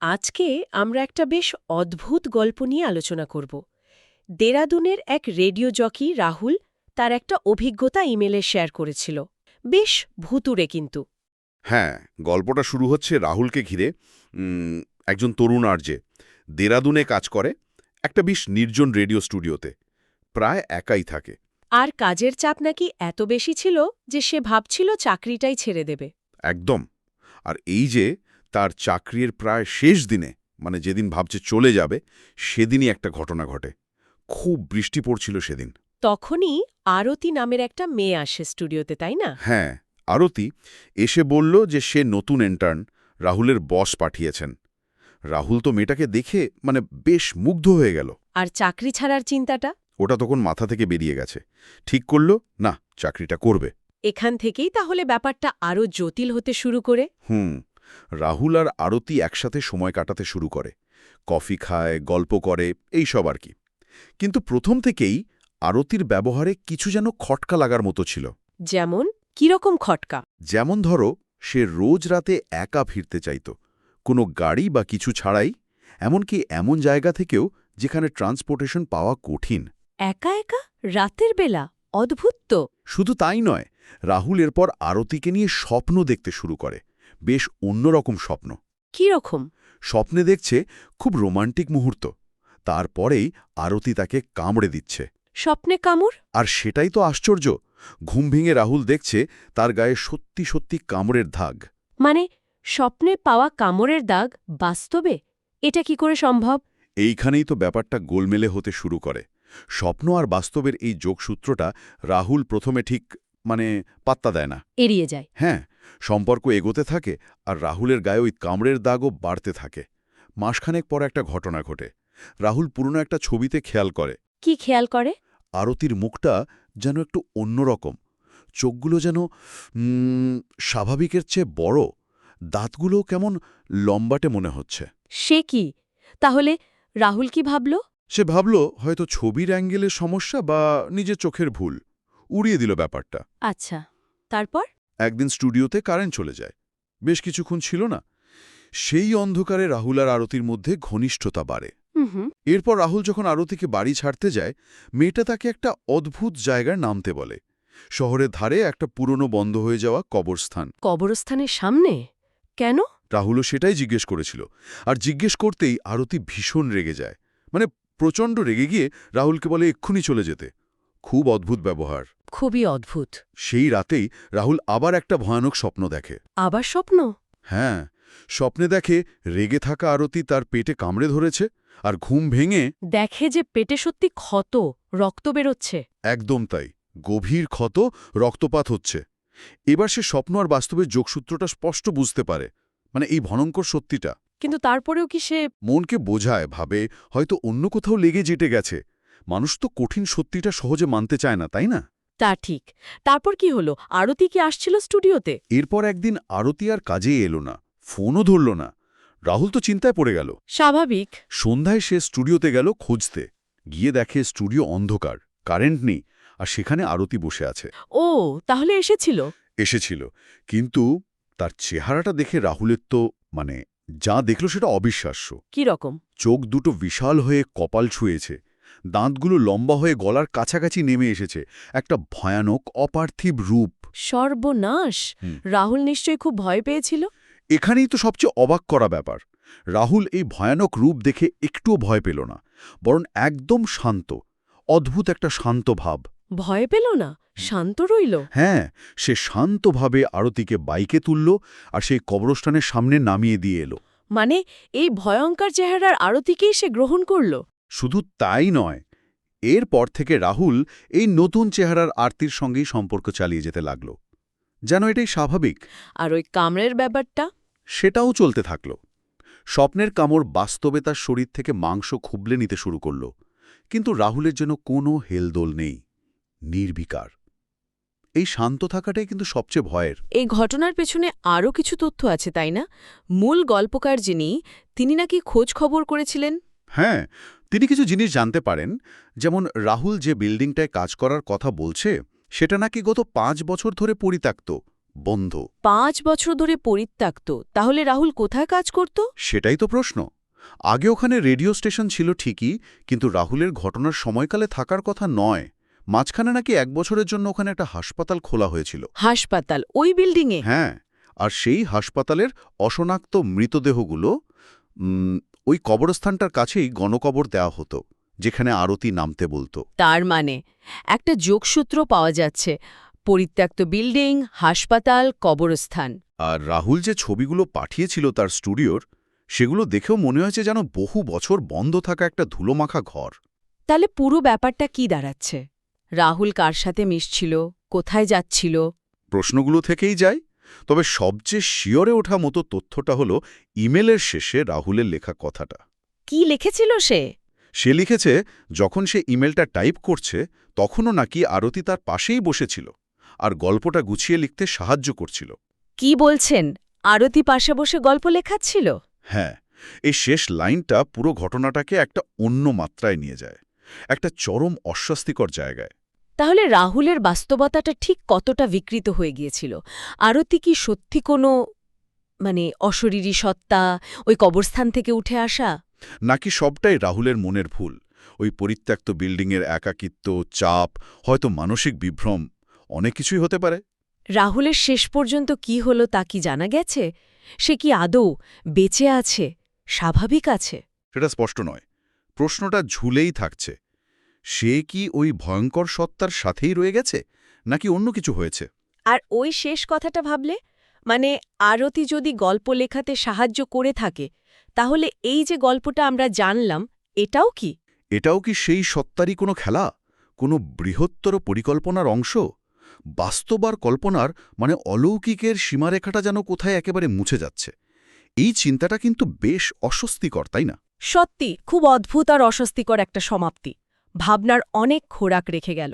আজকে আমরা একটা বেশ অদ্ভুত গল্প নিয়ে আলোচনা করব। দেরাদুনের এক রেডিও জকি রাহুল তার একটা অভিজ্ঞতা ইমেলে শেয়ার করেছিল। বেশ ভুতুড়ে কিন্তু। হ্যাঁ, গল্পটা শুরু হচ্ছে রাহুলকে ঘিরে। একজন তরুণ আরজে দেরাদুনে কাজ করে, একটা বেশ নির্জন রেডিও স্টুডিওতে। প্রায় একাই থাকে। আর কাজের চাপ নাকি এত বেশি ছিল যে সে ভাবছিল চাকরিটাই ছেড়ে দেবে। একদম। আর এই যে তার চাকরির প্রায় শেষ দিনে, মানে যেদিন ভাবছে চলে যাবে, সেদিনই একটা ঘটনা ঘটে। খুব বৃষ্টি পড়ছিল সেদিন। তখনই আরতি নামের একটা মেয়ে আসে স্টুডিওতে, তাই না? হ্যাঁ, আরতি এসে বলল যে সে নতুন ইন্টার্ন, রাহুলের বস পাঠিয়েছেন। রাহুল তো মেয়েটাকে দেখে বেশ মুগ্ধ হয়ে গেল। আর চাকরি ছাড়ার চিন্তাটা ওটা তখন মাথা থেকে বেরিয়ে গেছে। ঠিক করল, না, চাকরিটা করবে। এখান থেকেই তাহলে ব্যাপারটা আরও জটিল হতে শুরু করে। রাহুল আর আরতি একসাথে সময় কাটাতে শুরু করে। কফি খায়, গল্প করে, এইসব আর কি। কিন্তু প্রথম থেকেই আরতির ব্যবহারে কিছু যেন খটকা লাগার মতো ছিল। যেমন কিরকম খটকা? যেমন ধরো, সে রোজ রাতে একা ফিরতে চাইত, কোনো গাড়ি বা কিছু ছাড়াই, এমনকি এমন জায়গা থেকেও যেখানে ট্রান্সপোর্টেশন পাওয়া কঠিন। একা একা রাতের বেলা? অদ্ভুত তো। শুধু তাই নয়, রাহুল এরপর আরতিকে নিয়ে স্বপ্ন দেখতে শুরু করে। বেশ অন্যরকম স্বপ্ন। কি রকম? স্বপ্নে দেখছে খুব রোমান্টিক মুহূর্ত, তারপরেই আরতি তাকে কামড়ে দিচ্ছে। স্বপ্নে কামড়? আর সেটাই তো আশ্চর্য। ঘুম ভেঙে রাহুল দেখছে তার গায়ে সত্যি সত্যি কামড়ের দাগ। মানে স্বপ্নে পাওয়া কামড়ের দাগ বাস্তবে? এটা কি করে সম্ভব? এইখানেই তো ব্যাপারটা গোলমেলে হতে শুরু করে। স্বপ্ন আর বাস্তবের এই যোগসূত্রটা রাহুল প্রথমে ঠিক পাত্তা দেয় না। এড়িয়ে যায়। হ্যাঁ, সম্পর্ক এগোতে থাকে আর রাহুলের গায়ে ওই কামড়ের দাগও বাড়তে থাকে। মাসখানেক পর একটা ঘটনা ঘটে। রাহুল পুরনো একটা ছবিতে খেয়াল করে কি খেয়াল করে? আরতির মুখটা যেন একটু অন্যরকম। চোখগুলো যেন স্বাভাবিকের চেয়ে বড়, দাঁতগুলো কেমন লম্বাটে মনে হচ্ছে। সে কি? তাহলে রাহুল কি ভাবল? সে ভাবল হয়তো ছবির অ্যাঙ্গেলের সমস্যা বা নিজের চোখের ভুল। উড়িয়ে দিল ব্যাপারটা। আচ্ছা, তারপর? একদিন স্টুডিওতে কারেন্ট চলে যায়। বেশ কিছুক্ষণ ছিল না। সেই অন্ধকারে রাহুল আর আরতির মধ্যে ঘনিষ্ঠতা বাড়ে। হুম। এরপর রাহুল যখন আরতিকে বাড়ি ছাড়তে যায়, মেয়েটা তাকে একটা অদ্ভুত জায়গায় নামতে বলে। শহরের ধারে একটা পুরনো বন্ধ হয়ে যাওয়া কবরস্থান। কবরস্থানের সামনে? কেন? রাহুলও সেটাই জিজ্ঞেস করেছিল। আর জিজ্ঞেস করতেই আরতি ভীষণ রেগে যায়। প্রচণ্ড রেগে গিয়ে রাহুলকে বলে এক্ষুনি চলে যেতে। খুব অদ্ভুত ব্যবহার। খুবই অদ্ভুত। সেই রাতেই রাহুল আবার একটা ভয়ানক স্বপ্ন দেখে। আবার স্বপ্ন? হ্যাঁ, স্বপ্নে দেখে রেগে থাকা আরতি তার পেটে কামড়ে ধরেছে, আর ঘুম ভেঙে দেখে যে পেটে সত্যি ক্ষত, রক্ত বেরোচ্ছে। একদম তাই, গভীর ক্ষত, রক্তপাত হচ্ছে। এবার সে স্বপ্ন আর বাস্তবের যোগসূত্রটা স্পষ্ট বুঝতে পারে, এই ভয়ঙ্কর সত্যিটা। কিন্তু তারপরেও কি সে? মনকে বোঝায়, ভাবে হয়তো অন্য কোথাও লেগে যেটে গেছে। মানুষ তো কঠিন সত্যিটা সহজে মানতে চায় না, তাই না? তা ঠিক। তারপর কি হলো? আরতি কি আসছিল স্টুডিওতে? এরপর একদিন আরতি আর কাজে এলো না, ফোনও ধরল না। রাহুল তো চিন্তায় পড়ে গেল। স্বাভাবিক। সন্ধ্যায় সে স্টুডিওতে গেল খুঁজতে। গিয়ে দেখে স্টুডিও অন্ধকার, কারেন্ট নেই, আর সেখানে আরতি বসে আছে। ও, তাহলে এসেছিল। এসেছিল, কিন্তু তার চেহারাটা দেখে রাহুলের তো যা দেখল সেটা অবিশ্বাস্য। কি রকম? চোখ দুটো বিশাল হয়ে কপাল ছুঁয়েছে, দাঁতগুলো লম্বা হয়ে গলার কাছাকাছি নেমে এসেছে। একটা ভয়ানক অপার্থিব রূপ। সর্বনাশ! রাহুল নিশ্চয়ই খুব ভয় পেয়েছিল। এখানেই তো সবচেয়ে অবাক করা ব্যাপার। রাহুল এই ভয়ানক রূপ দেখে একটুও ভয় পেল না, বরং একদম শান্ত। অদ্ভুত একটা শান্ত ভাব। ভয় পেল না? শান্ত রইল? হ্যাঁ, সে শান্তভাবে আরতিকে বাইকে তুলল আর সেই কবরস্থানের সামনে নামিয়ে দিয়ে এলো। মানে এই ভয়ঙ্কর চেহারার আরতিকেই সে গ্রহণ করল? শুধু তাই নয়, এরপর থেকে রাহুল এই নতুন চেহারার আরতির সঙ্গেই সম্পর্ক চালিয়ে যেতে লাগল, যেন এটাই স্বাভাবিক। আর ওই কামড়ের ব্যাপারটা? সেটাও চলতে থাকল। স্বপ্নের কামড় বাস্তবে তার শরীর থেকে মাংস খুবলে নিতে শুরু করল। কিন্তু রাহুলের জন্য কোনো হেলদোল নেই, নির্বিকার। এই শান্ত থাকাটাই কিন্তু সবচেয়ে ভয়ের। এই ঘটনার পেছনে আরও কিছু তথ্য আছে, তাই না? মূল গল্পকার যিনি, তিনি নাকি খোঁজ খবর করেছিলেন। হ্যাঁ, তিনি কিছু জিনিস জানতে পারেন। যেমন রাহুল যে বিল্ডিংটায় কাজ করার কথা বলছে, সেটা নাকি গত 5 বছর ধরে পরিত্যক্ত, বন্ধ। 5 বছর ধরে পরিত্যক্ত, তাহলে রাহুল কোথায় কাজ করত? সেটাই তো প্রশ্ন। আগে ওখানে রেডিও স্টেশন ছিল ঠিকই, কিন্তু রাহুলের ঘটনার সময়কালে থাকার কথা নয়। মাঝখানে নাকি 1 বছরের জন্য ওখানে একটা হাসপাতাল খোলা হয়েছিল। হাসপাতাল ওই বিল্ডিংয়ে? হ্যাঁ, আর সেই হাসপাতালের অশনাক্ত মৃতদেহগুলো ওই কবরস্থানটার কাছেই গণকবর দেওয়া হতো, যেখানে আরতি নামতে বলতো। তার মানে একটা যোগসূত্র পাওয়া যাচ্ছে, পরিত্যক্ত বিল্ডিং, হাসপাতাল, কবরস্থান। আর রাহুল যে ছবিগুলো পাঠিয়েছিল তার স্টুডিওর, সেগুলো দেখেও মনে হয়েছে যেন বহু বছর বন্ধ থাকা একটা ধুলোমাখা ঘর। তাহলে পুরো ব্যাপারটা কি দাঁড়াচ্ছে? রাহুল কার সাথে মিশছিল, কোথায় যাচ্ছিল? প্রশ্নগুলো থেকেই যায়। তবে সবচেয়ে শিয়রে ওঠা মতো তথ্যটা হলো ইমেলের শেষে রাহুলের লেখা কথাটা। কি লিখেছিল সে? সে লিখেছে, যখন সে ইমেলটা টাইপ করছে তখনও নাকি আরতি তার পাশেই বসেছিল আর গল্পটা গুছিয়ে লিখতে সাহায্য করছিল। কি বলছেন? আরতি পাশে বসে গল্প লেখাচ্ছিল? হ্যাঁ, এই শেষ লাইনটা পুরো ঘটনাটাকে একটা অন্য মাত্রায় নিয়ে যায়, একটা চরম অস্বস্তিকর জায়গায়। তাহলে রাহুলের বাস্তবতাটা ঠিক কতটা বিকৃত হয়ে গিয়েছিল? আরতি কি সত্যি কোনো অশরীরী সত্তা, ওই কবরস্থান থেকে উঠে আসা? নাকি সবটাই রাহুলের মনের ভুল? ওই পরিত্যক্ত বিল্ডিংয়ের একাকিত্ব, চাপ, হয়তো মানসিক বিভ্রম, অনেক কিছুই হতে পারে। রাহুলের শেষ পর্যন্ত কি হলো তা কি জানা গেছে? সে কি আদৌ বেঁচে আছে, স্বাভাবিক আছে? সেটা স্পষ্ট নয়। প্রশ্নটা ঝুলেই থাকছে। সে কি ওই ভয়ঙ্কর সত্তার সাথেই রয়ে গেছে, নাকি অন্য কিছু হয়েছে? আর ওই শেষ কথাটা ভাবলে, আরতি যদি গল্প লেখাতে সাহায্য করে থাকে, তাহলে এই যে গল্পটা আমরা জানলাম, এটাও কি? এটাও কি সেই সত্তারই কোনো খেলা, কোনো বৃহত্তর পরিকল্পনার অংশ? বাস্তব আর কল্পনার অলৌকিকের সীমারেখাটা যেন কোথায় একেবারে মুছে যাচ্ছে। এই চিন্তাটা কিন্তু বেশ অস্বস্তিকর, তাই না? সত্যি খুব অদ্ভুত আর অস্বস্তিকর একটা সমাপ্তি। ভাবনার অনেক খোরাক রেখে গেল।